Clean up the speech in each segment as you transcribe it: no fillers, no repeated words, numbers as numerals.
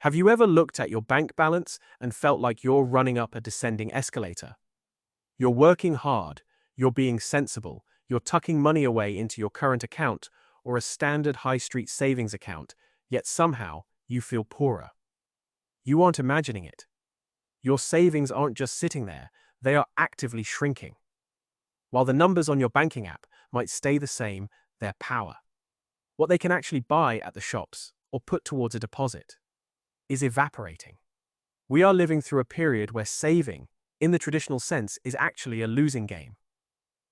Have you ever looked at your bank balance and felt like you're running up a descending escalator? You're working hard, you're being sensible, you're tucking money away into your current account or a standard high street savings account, yet somehow you feel poorer. You aren't imagining it. Your savings aren't just sitting there, they are actively shrinking. While the numbers on your banking app might stay the same, their power, what they can actually buy at the shops or put towards a deposit, is evaporating. We are living through a period where saving, in the traditional sense, is actually a losing game.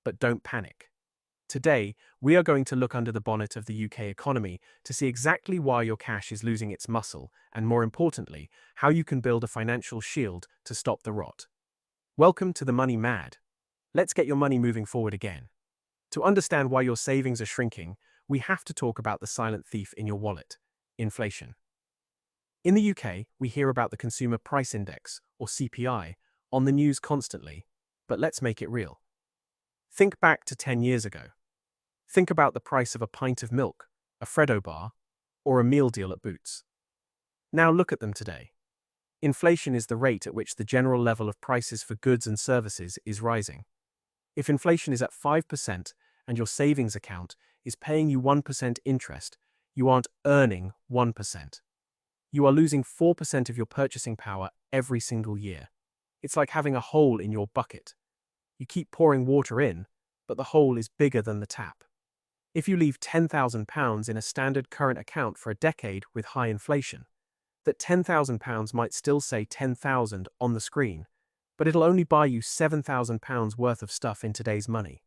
But don't panic. Today, we are going to look under the bonnet of the UK economy to see exactly why your cash is losing its muscle and, more importantly, how you can build a financial shield to stop the rot. Welcome to the Money Mad. Let's get your money moving forward again. To understand why your savings are shrinking, we have to talk about the silent thief in your wallet: inflation. In the UK, we hear about the Consumer Price Index, or CPI, on the news constantly, but let's make it real. Think back to 10 years ago. Think about the price of a pint of milk, a Freddo bar, or a meal deal at Boots. Now look at them today. Inflation is the rate at which the general level of prices for goods and services is rising. If inflation is at 5% and your savings account is paying you 1% interest, you aren't earning 1%. You are losing 4% of your purchasing power every single year. It's like having a hole in your bucket. You keep pouring water in, but the hole is bigger than the tap. If you leave £10,000 in a standard current account for a decade with high inflation, that £10,000 might still say 10,000 on the screen, but it'll only buy you £7,000 worth of stuff in today's money.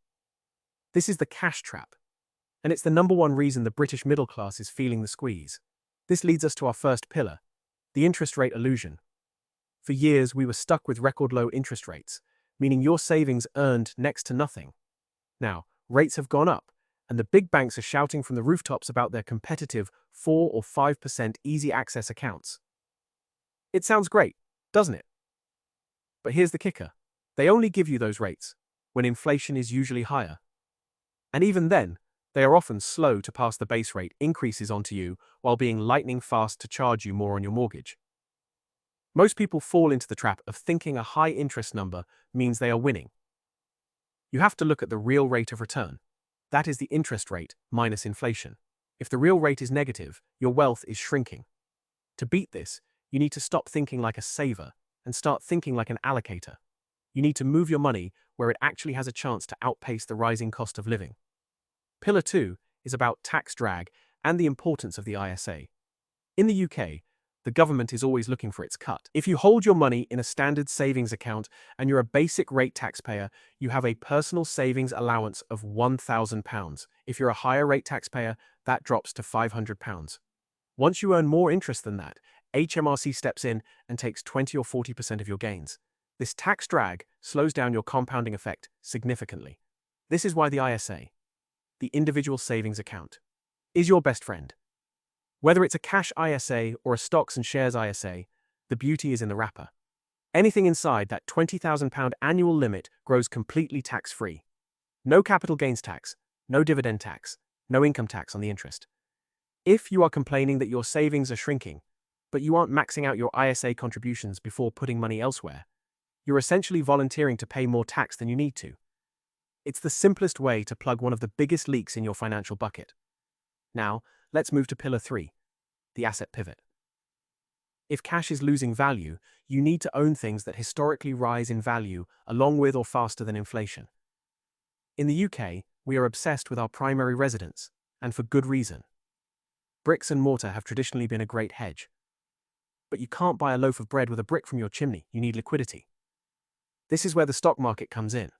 This is the cash trap, and it's the number one reason the British middle class is feeling the squeeze. This leads us to our first pillar, the interest rate illusion. For years, we were stuck with record low interest rates, meaning your savings earned next to nothing. Now, rates have gone up, and the big banks are shouting from the rooftops about their competitive 4 or 5% easy access accounts. It sounds great, doesn't it? But here's the kicker. They only give you those rates when inflation is usually higher. And even then, they are often slow to pass the base rate increases onto you while being lightning fast to charge you more on your mortgage. Most people fall into the trap of thinking a high interest number means they are winning. You have to look at the real rate of return. That is the interest rate minus inflation. If the real rate is negative, your wealth is shrinking. To beat this, you need to stop thinking like a saver and start thinking like an allocator. You need to move your money where it actually has a chance to outpace the rising cost of living. Pillar 2 is about tax drag and the importance of the ISA. In the UK, the government is always looking for its cut. If you hold your money in a standard savings account and you're a basic rate taxpayer, you have a personal savings allowance of £1,000. If you're a higher rate taxpayer, that drops to £500. Once you earn more interest than that, HMRC steps in and takes 20 or 40% of your gains. This tax drag slows down your compounding effect significantly. This is why the ISA, the individual savings account, is your best friend. Whether it's a cash ISA or a stocks and shares ISA, the beauty is in the wrapper. Anything inside that £20,000 annual limit grows completely tax-free. No capital gains tax, no dividend tax, no income tax on the interest. If you are complaining that your savings are shrinking, but you aren't maxing out your ISA contributions before putting money elsewhere, you're essentially volunteering to pay more tax than you need to. It's the simplest way to plug one of the biggest leaks in your financial bucket. Now, let's move to Pillar 3, the asset pivot. If cash is losing value, you need to own things that historically rise in value along with or faster than inflation. In the UK, we are obsessed with our primary residence, and for good reason. Bricks and mortar have traditionally been a great hedge. But you can't buy a loaf of bread with a brick from your chimney, you need liquidity. This is where the stock market comes in.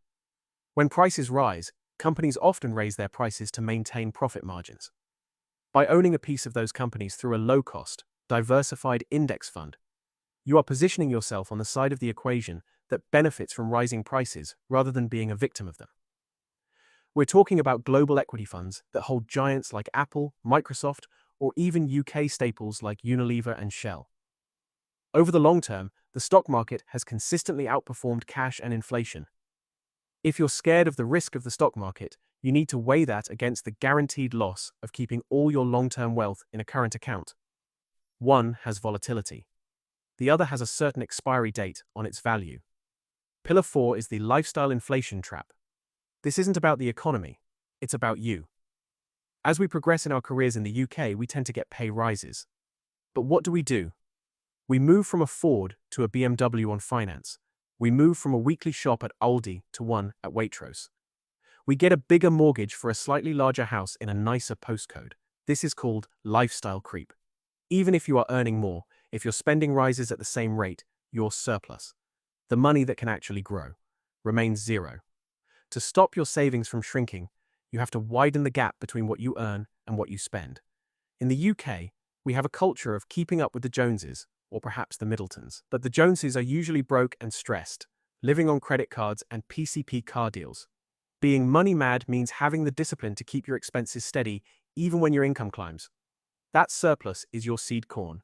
When prices rise, companies often raise their prices to maintain profit margins. By owning a piece of those companies through a low-cost, diversified index fund, you are positioning yourself on the side of the equation that benefits from rising prices rather than being a victim of them. We're talking about global equity funds that hold giants like Apple, Microsoft, or even UK staples like Unilever and Shell. Over the long term, the stock market has consistently outperformed cash and inflation. If you're scared of the risk of the stock market, you need to weigh that against the guaranteed loss of keeping all your long-term wealth in a current account. One has volatility. The other has a certain expiry date on its value. Pillar 4 is the lifestyle inflation trap. This isn't about the economy. It's about you. As we progress in our careers in the UK, we tend to get pay rises. But what do? We move from a Ford to a BMW on finance. We move from a weekly shop at Aldi to one at Waitrose. We get a bigger mortgage for a slightly larger house in a nicer postcode. This is called lifestyle creep. Even if you are earning more, if your spending rises at the same rate, your surplus, the money that can actually grow, remains zero. To stop your savings from shrinking, you have to widen the gap between what you earn and what you spend. In the UK, we have a culture of keeping up with the Joneses, or perhaps the Middletons. But the Joneses are usually broke and stressed, living on credit cards and PCP car deals. Being money mad means having the discipline to keep your expenses steady even when your income climbs. That surplus is your seed corn.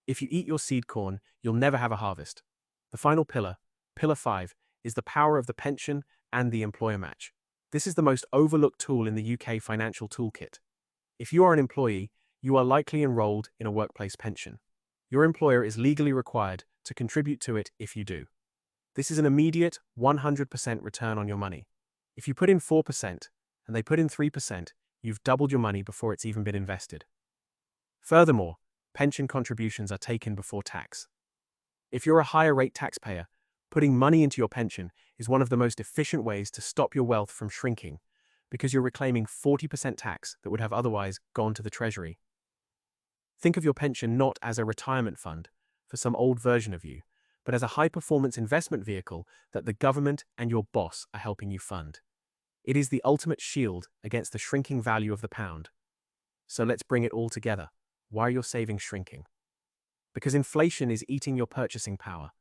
If you eat your seed corn, you'll never have a harvest. The final pillar, pillar 5, is the power of the pension and the employer match. This is the most overlooked tool in the UK financial toolkit. If you are an employee, you are likely enrolled in a workplace pension. Your employer is legally required to contribute to it if you do. This is an immediate 100% return on your money. If you put in 4% and they put in 3%, you've doubled your money before it's even been invested. Furthermore, pension contributions are taken before tax. If you're a higher rate taxpayer, putting money into your pension is one of the most efficient ways to stop your wealth from shrinking, because you're reclaiming 40% tax that would have otherwise gone to the Treasury. Think of your pension not as a retirement fund for some old version of you, but as a high-performance investment vehicle that the government and your boss are helping you fund. It is the ultimate shield against the shrinking value of the pound. So let's bring it all together. Why are your savings shrinking? Because inflation is eating your purchasing power.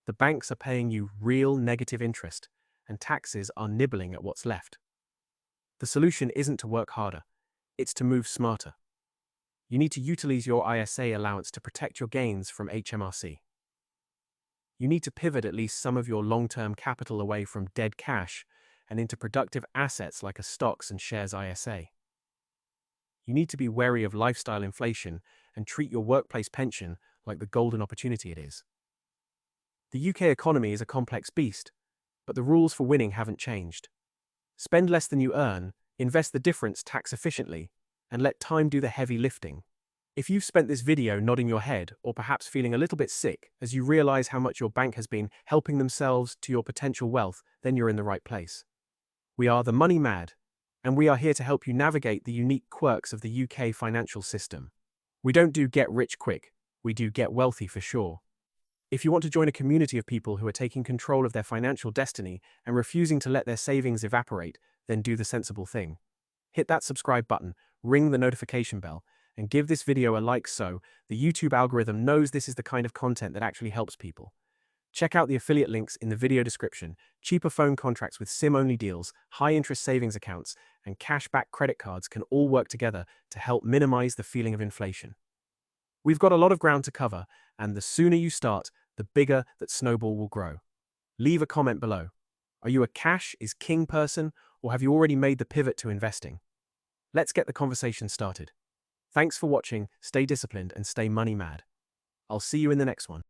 The banks are paying you real negative interest, and taxes are nibbling at what's left. The solution isn't to work harder, it's to move smarter. You need to utilize your ISA allowance to protect your gains from HMRC. You need to pivot at least some of your long-term capital away from dead cash and into productive assets like a stocks and shares ISA. You need to be wary of lifestyle inflation and treat your workplace pension like the golden opportunity it is. The UK economy is a complex beast, but the rules for winning haven't changed. Spend less than you earn, invest the difference tax efficiently, and let time do the heavy lifting. If you've spent this video nodding your head or perhaps feeling a little bit sick as you realize how much your bank has been helping themselves to your potential wealth, then you're in the right place. We are the Money Mad, and we are here to help you navigate the unique quirks of the UK financial system. We don't do get rich quick, we do get wealthy for sure. If you want to join a community of people who are taking control of their financial destiny and refusing to let their savings evaporate, then do the sensible thing. Hit that subscribe button, ring the notification bell, and give this video a like so the YouTube algorithm knows this is the kind of content that actually helps people. Check out the affiliate links in the video description. Cheaper phone contracts with SIM-only deals, high-interest savings accounts, and cash-back credit cards can all work together to help minimize the feeling of inflation. We've got a lot of ground to cover, and the sooner you start, the bigger that snowball will grow. Leave a comment below. Are you a cash is king person, or have you already made the pivot to investing? Let's get the conversation started. Thanks for watching, stay disciplined, and stay money mad. I'll see you in the next one.